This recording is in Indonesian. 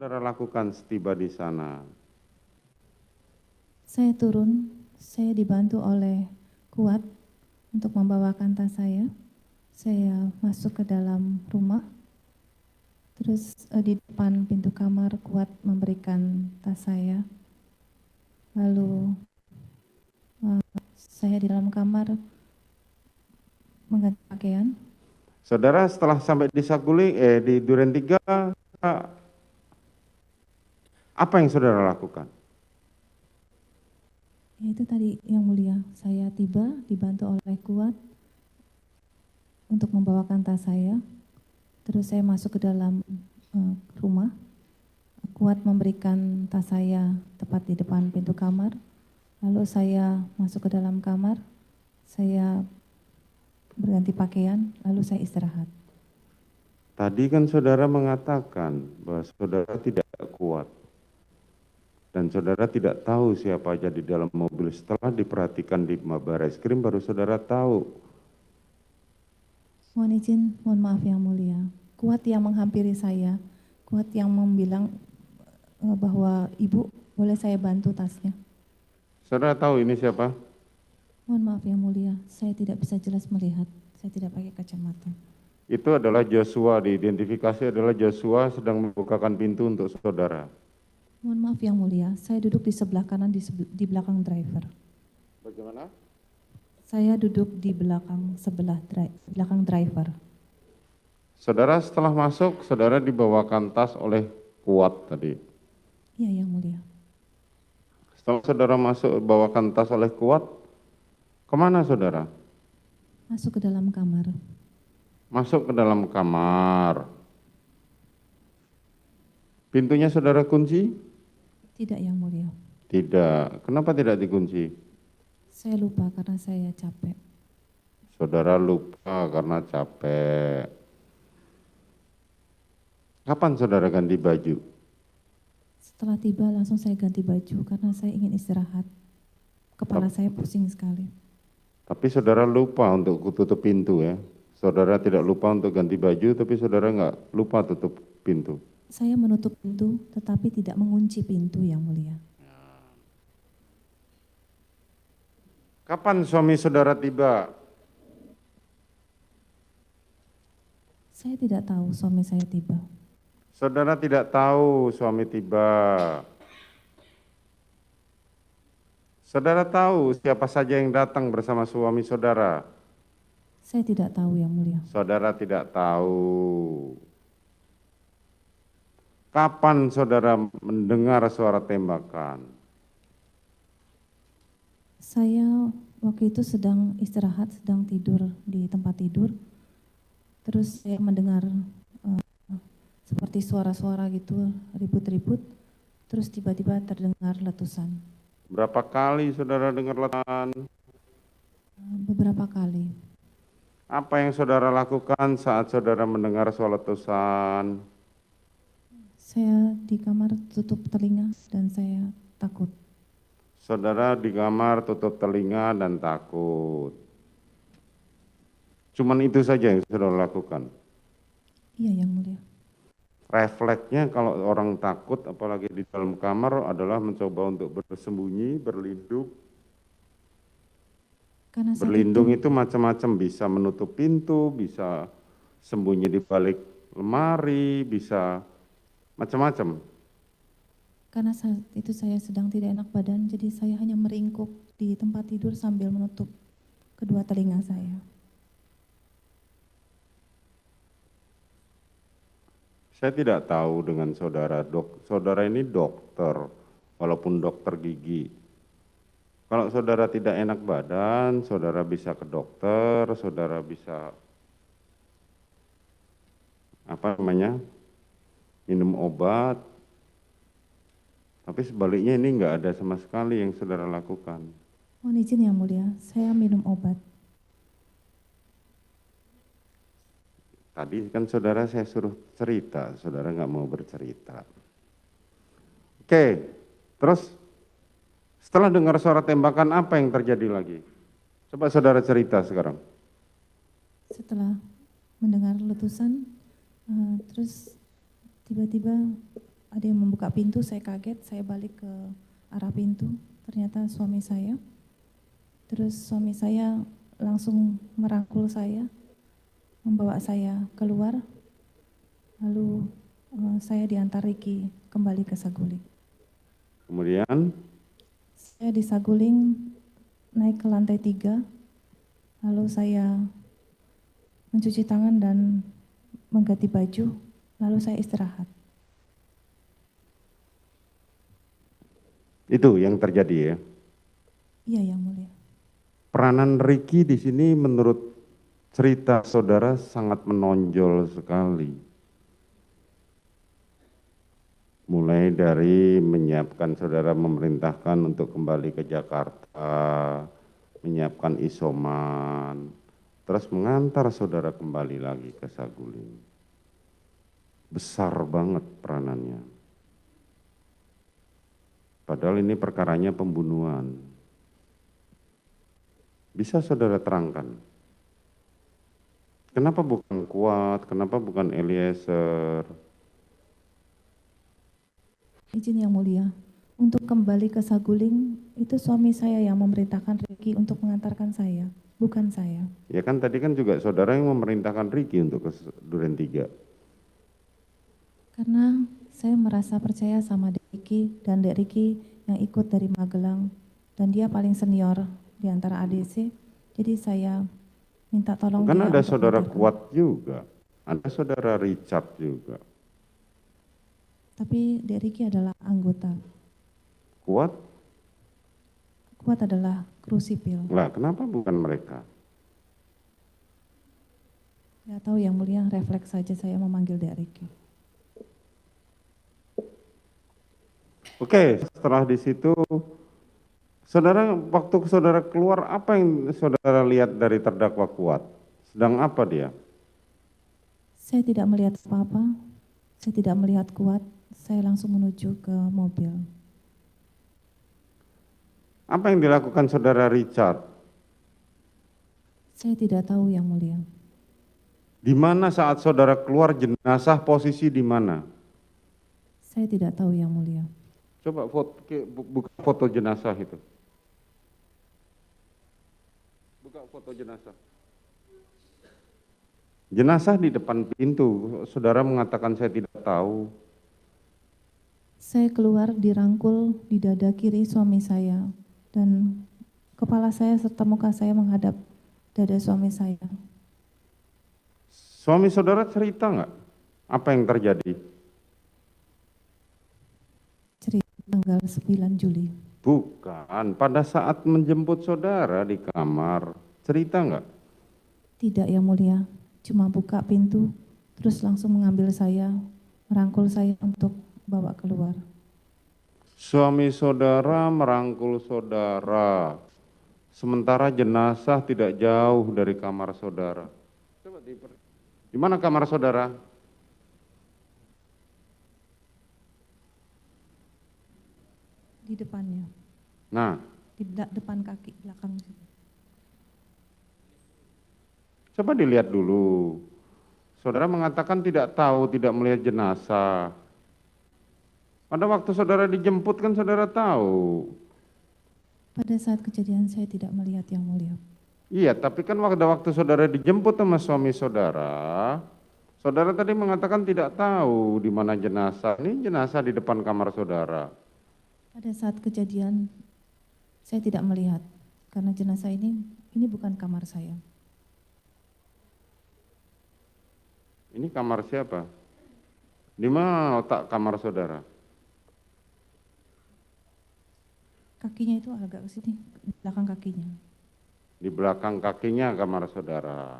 Saudara lakukan setiba di sana? Saya turun, saya dibantu oleh Kuat untuk membawakan tas saya. Saya masuk ke dalam rumah, terus di depan pintu kamar Kuat memberikan tas saya. Lalu saya di dalam kamar mengganti pakaian. Saudara setelah sampai di Saguling, di Duren 3, apa yang saudara lakukan? Ya, itu tadi yang mulia, saya tiba dibantu oleh Kuat untuk membawakan tas saya. Terus saya masuk ke dalam rumah. Kuat memberikan tas saya tepat di depan pintu kamar. Lalu saya masuk ke dalam kamar, saya berganti pakaian, lalu saya istirahat. Tadi kan saudara mengatakan bahwa saudara tidak kuat. Dan saudara tidak tahu siapa aja di dalam mobil. Setelah diperhatikan di Barreskrim baru saudara tahu. Mohon izin, mohon maaf yang mulia. Kuat yang menghampiri saya, Kuat yang membilang bahwa ibu boleh saya bantu tasnya. Saudara tahu ini siapa? Mohon maaf yang mulia, saya tidak bisa jelas melihat, saya tidak pakai kacamata. Itu adalah Joshua, diidentifikasi adalah Joshua sedang membukakan pintu untuk saudara. Mohon maaf yang mulia, saya duduk di sebelah kanan di belakang driver. Bagaimana? Saya duduk di belakang belakang driver. Saudara setelah masuk, saudara dibawakan tas oleh Kuat tadi. Iya yang mulia. Setelah saudara masuk bawakan tas oleh Kuat, kemana saudara? Masuk ke dalam kamar. Masuk ke dalam kamar. Pintunya saudara kunci? Tidak yang mulia. Tidak. Kenapa tidak dikunci? Saya lupa karena saya capek. Saudara lupa karena capek. Kapan saudara ganti baju? Setelah tiba langsung saya ganti baju karena saya ingin istirahat. Kepala saya pusing sekali. Tapi saudara lupa untuk tutup pintu ya. Saudara tidak lupa untuk ganti baju, tapi saudara nggak lupa tutup pintu. Saya menutup pintu tetapi tidak mengunci pintu yang mulia. Kapan suami saudara tiba? Saya tidak tahu suami saya tiba. Saudara tidak tahu suami tiba. Saudara tahu siapa saja yang datang bersama suami saudara? Saya tidak tahu yang mulia. Saudara tidak tahu. Kapan saudara mendengar suara tembakan? Saya waktu itu sedang istirahat, sedang tidur di tempat tidur. Terus saya mendengar seperti suara-suara gitu, ribut-ribut. Terus tiba-tiba terdengar letusan. Berapa kali saudara dengar letusan? Beberapa kali. Apa yang saudara lakukan saat saudara mendengar suara letusan? Saya di kamar tutup telinga dan saya takut. Saudara di kamar tutup telinga dan takut. Cuman itu saja yang saudara lakukan? Iya yang mulia. Refleksnya kalau orang takut apalagi di dalam kamar adalah mencoba untuk bersembunyi, berlindung. Karena Berlindung itu macam-macam, bisa menutup pintu, bisa sembunyi di balik lemari, bisa macam-macam. Karena saat itu saya sedang tidak enak badan, jadi saya hanya meringkuk di tempat tidur sambil menutup kedua telinga saya. Saya tidak tahu dengan saudara, saudara ini dokter, walaupun dokter gigi. Kalau saudara tidak enak badan, saudara bisa ke dokter, saudara bisa minum obat. Tapi sebaliknya ini enggak ada sama sekali yang saudara lakukan. Mohon izin yang mulia, saya minum obat. Tadi kan saudara saya suruh cerita, saudara nggak mau bercerita. Oke, terus setelah dengar suara tembakan apa yang terjadi lagi? Coba saudara cerita sekarang. Setelah mendengar letusan, terus tiba-tiba ada yang membuka pintu, saya kaget, saya balik ke arah pintu, ternyata suami saya. Terus suami saya langsung merangkul saya, membawa saya keluar, lalu saya diantar Riki kembali ke Saguling. Kemudian Saya di Saguling naik ke lantai 3, lalu saya mencuci tangan dan mengganti baju, lalu saya istirahat. itu yang terjadi ya. Iya, Yang Mulia. Peranan Riki di sini menurut cerita saudara sangat menonjol sekali. Mulai dari menyiapkan saudara, memerintahkan untuk kembali ke Jakarta, menyiapkan isoman, terus mengantar saudara kembali lagi ke Saguling. Besar banget peranannya. Padahal ini perkaranya pembunuhan. Bisa saudara terangkan? Kenapa bukan Kuat, kenapa bukan Eliezer? Izin Yang Mulia, untuk kembali ke Saguling, itu suami saya yang memerintahkan Riki untuk mengantarkan saya, bukan saya. Ya kan tadi kan juga saudara yang memerintahkan Riki untuk ke Duren 3. Karena saya merasa percaya sama Dek Riki dan Dek Riki yang ikut dari Magelang, dan dia paling senior di antara ADC, jadi saya minta tolong Kan dia ada untuk saudara mengantarkan. Kuat juga, ada saudara Richard juga. Tapi Dek Riki adalah anggota. Kuat? Kuat adalah kru sipil. Lah, kenapa bukan mereka? Nggak tahu Yang Mulia, refleks saja saya memanggil Dek Riki. Oke, setelah di situ, saudara waktu saudara keluar, apa yang saudara lihat dari terdakwa Kuat? Sedang apa dia? Saya tidak melihat apa-apa, saya tidak melihat Kuat, saya langsung menuju ke mobil. Apa yang dilakukan saudara Richard? Saya tidak tahu Yang Mulia. Di mana saat saudara keluar jenazah posisi di mana? Saya tidak tahu Yang Mulia. Coba buka foto jenazah itu. Buka foto jenazah. Jenazah di depan pintu, saudara mengatakan saya tidak tahu. Saya keluar dirangkul di dada kiri suami saya, dan kepala saya serta muka saya menghadap dada suami saya. Suami saudara cerita nggak apa yang terjadi? Cerita tanggal 9 Juli. Bukan, pada saat menjemput saudara di kamar, cerita nggak? Tidak Yang Mulia, cuma buka pintu, terus langsung mengambil saya, merangkul saya untuk bawa keluar. Suami saudara merangkul saudara, sementara jenazah tidak jauh dari kamar saudara. Coba di mana kamar saudara? Di depannya, Nah, di depan kaki belakang. coba dilihat dulu. Saudara mengatakan tidak tahu, tidak melihat jenazah. Pada waktu saudara dijemput kan saudara tahu. Pada saat kejadian saya tidak melihat Yang Mulia. Iya, tapi kan waktu saudara dijemput sama suami saudara, saudara tadi mengatakan tidak tahu di mana jenazah. Ini jenazah di depan kamar saudara. Pada saat kejadian saya tidak melihat, karena jenazah ini bukan kamar saya. Ini kamar siapa? Di mana letak kamar saudara? Kakinya itu agak ke sini, di belakang kakinya. Di belakang kakinya kamar saudara.